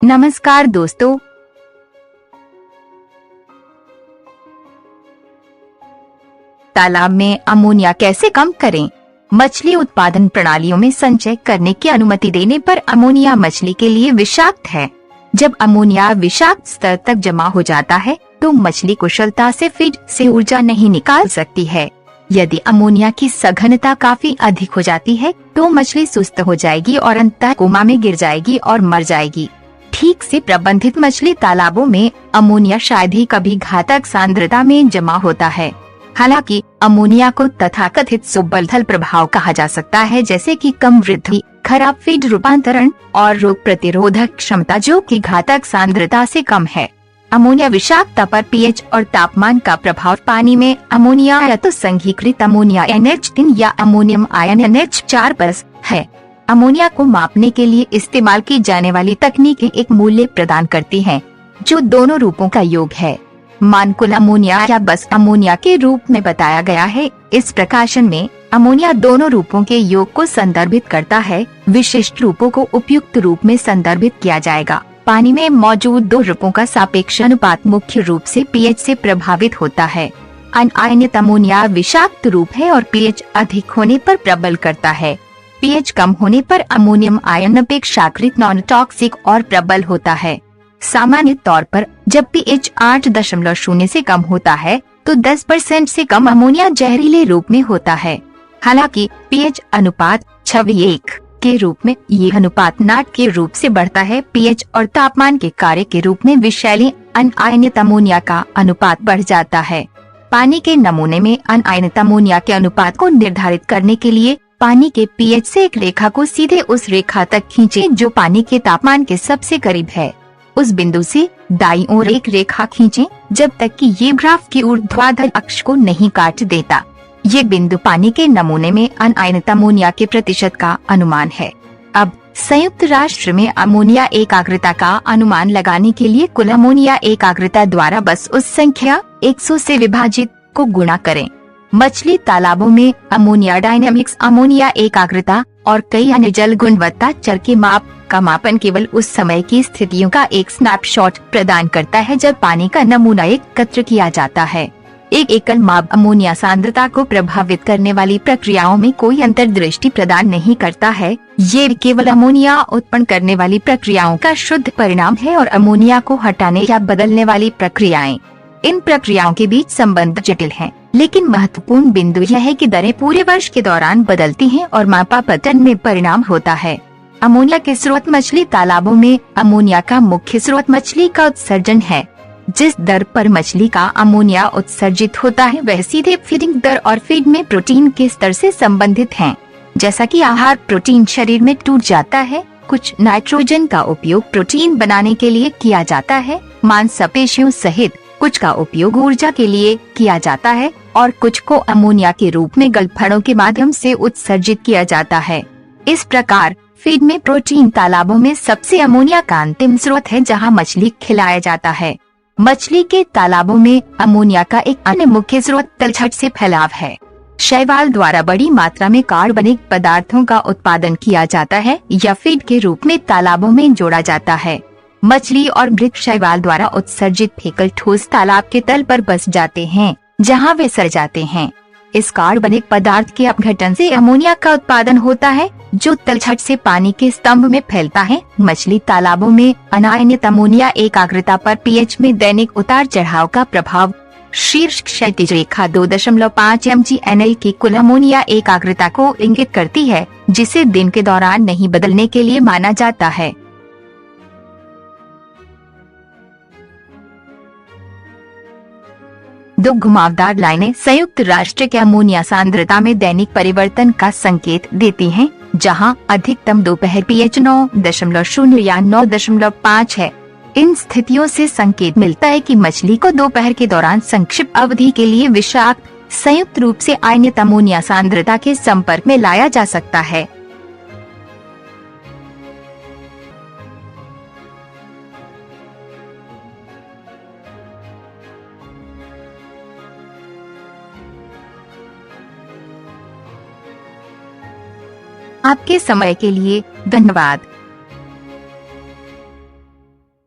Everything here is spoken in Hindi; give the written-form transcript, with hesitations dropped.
नमस्कार दोस्तों। तालाब में अमोनिया कैसे कम करें? मछली उत्पादन प्रणालियों में संचय करने की अनुमति देने पर अमोनिया मछली के लिए विषाक्त है। जब अमोनिया विषाक्त स्तर तक जमा हो जाता है तो मछली कुशलता से फीड से ऊर्जा नहीं निकाल सकती है। यदि अमोनिया की सघनता काफी अधिक हो जाती है तो मछली सुस्त हो जाएगी और अंततः कोमा में गिर जाएगी और मर जाएगी। ठीक से प्रबंधित मछली तालाबों में अमोनिया शायद ही कभी घातक सांद्रता में जमा होता है। हालांकि अमोनिया को तथाकथित सुबलथल प्रभाव कहा जा सकता है, जैसे कि कम वृद्धि, खराब फीड रूपांतरण और रोग प्रतिरोधक क्षमता जो कि घातक सांद्रता से कम है। अमोनिया विषाक्तता पर पीएच और तापमान का प्रभाव। पानी में अमोनिया या तो संघीकृत अमोनिया NH3 या अमोनियम आयन NH4 पर है। अमोनिया को मापने के लिए इस्तेमाल की जाने वाली तकनीकें एक मूल्य प्रदान करती हैं, जो दोनों रूपों का योग है। मान कुल अमोनिया या बस अमोनिया के रूप में बताया गया है। इस प्रकाशन में अमोनिया दोनों रूपों के योग को संदर्भित करता है। विशिष्ट रूपों को उपयुक्त रूप में संदर्भित किया जाएगा। पानी में मौजूद दो रूपों का सापेक्ष अनुपात मुख्य रूप से पीएच से प्रभावित होता है। अनायनित अमोनिया विषाक्त रूप है और पीएच अधिक होने पर प्रबल करता है। पीएच कम होने पर अमोनियम आयन अपेक्षाकृत नॉन टॉक्सिक और प्रबल होता है। सामान्य तौर पर जब पीएच 8.0 से कम होता है तो 10% से कम अमोनिया जहरीले रूप में होता है। हालांकि पीएच अनुपात 6:1 के रूप में ये अनुपात नाट के रूप से बढ़ता है। पीएच और तापमान के कार्य के रूप में विषैले अनायनित अमोनिया का अनुपात बढ़ जाता है। पानी के नमूने में अनायनित अमोनिया के अनुपात को निर्धारित करने के लिए पानी के पीएच से एक रेखा को सीधे उस रेखा तक खींचें जो पानी के तापमान के सबसे करीब है। उस बिंदु से दाईं ओर एक रेखा खींचें जब तक कि ये ग्राफ की ऊर्ध्वाधर अक्ष को नहीं काट देता। ये बिंदु पानी के नमूने में अनायनित अमोनिया के प्रतिशत का अनुमान है। अब संयुक्त राष्ट्र में अमोनिया एकाग्रता का अनुमान लगाने के लिए कुल अमोनिया एकाग्रता द्वारा बस उस संख्या 100 से विभाजित को गुणा करें। मछली तालाबों में अमोनिया डायनेमिक्स अमोनिया एकाग्रता और कई अन्य जल गुणवत्ता चर के माप का मापन केवल उस समय की स्थितियों का एक स्नैपशॉट प्रदान करता है जब पानी का नमूना एकत्र किया जाता है। एक एकल माप अमोनिया सांद्रता को प्रभावित करने वाली प्रक्रियाओं में कोई अंतर्दृष्टि प्रदान नहीं करता है। ये केवल अमोनिया उत्पन्न करने वाली प्रक्रियाओं का शुद्ध परिणाम है और अमोनिया को हटाने या बदलने वाली प्रक्रियाएं। इन प्रक्रियाओं के बीच संबंध जटिल हैं, लेकिन महत्वपूर्ण बिंदु यह है कि दरें पूरे वर्ष के दौरान बदलती हैं और मापा पैटर्न में परिणाम होता है। अमोनिया के स्रोत मछली तालाबों में अमोनिया का मुख्य स्रोत मछली का उत्सर्जन है। जिस दर पर मछली का अमोनिया उत्सर्जित होता है वह सीधे फीडिंग दर और फीड में प्रोटीन के स्तर से संबंधित है। जैसा कि आहार प्रोटीन शरीर में टूट जाता है, कुछ नाइट्रोजन का उपयोग प्रोटीन बनाने के लिए किया जाता है। मांसपेशियों सहित कुछ का उपयोग ऊर्जा के लिए किया जाता है और कुछ को अमोनिया के रूप में गलफड़ों के माध्यम से उत्सर्जित किया जाता है। इस प्रकार फीड में प्रोटीन तालाबों में सबसे अमोनिया का अंतिम स्रोत है जहां मछली खिलाया जाता है। मछली के तालाबों में अमोनिया का एक अन्य मुख्य स्रोत तलछट से फैलाव है। शैवाल द्वारा बड़ी मात्रा में कार्बनिक पदार्थों का उत्पादन किया जाता है या फीड के रूप में तालाबों में जोड़ा जाता है। मछली और मृत शैवाल द्वारा उत्सर्जित फेकल ठोस तालाब के तल पर बस जाते हैं जहां वे सड़ जाते हैं। इस कार्बनिक पदार्थ के अपघटन से अमोनिया का उत्पादन होता है जो तलछट से पानी के स्तंभ में फैलता है। मछली तालाबों में अनायनित अमोनिया एकाग्रता पर पीएच में दैनिक उतार चढ़ाव का प्रभाव। शीर्ष क्षैतिज रेखा 2.5 mgNL की कुल अमोनिया एकाग्रता को इंगित करती है, जिसे दिन के दौरान नहीं बदलने के लिए माना जाता है। दो घुमावदार लाइनें संयुक्त राष्ट्र के अमोनिया सांद्रता में दैनिक परिवर्तन का संकेत देती हैं, जहां अधिकतम दोपहर पीएच 9.0 या 9.5 है। इन स्थितियों से संकेत मिलता है कि मछली को दोपहर के दौरान संक्षिप्त अवधि के लिए विषाक्त संयुक्त रूप से आयनित अमोनिया सांद्रता के संपर्क में लाया जा सकता है। आपके समय के लिए धन्यवाद।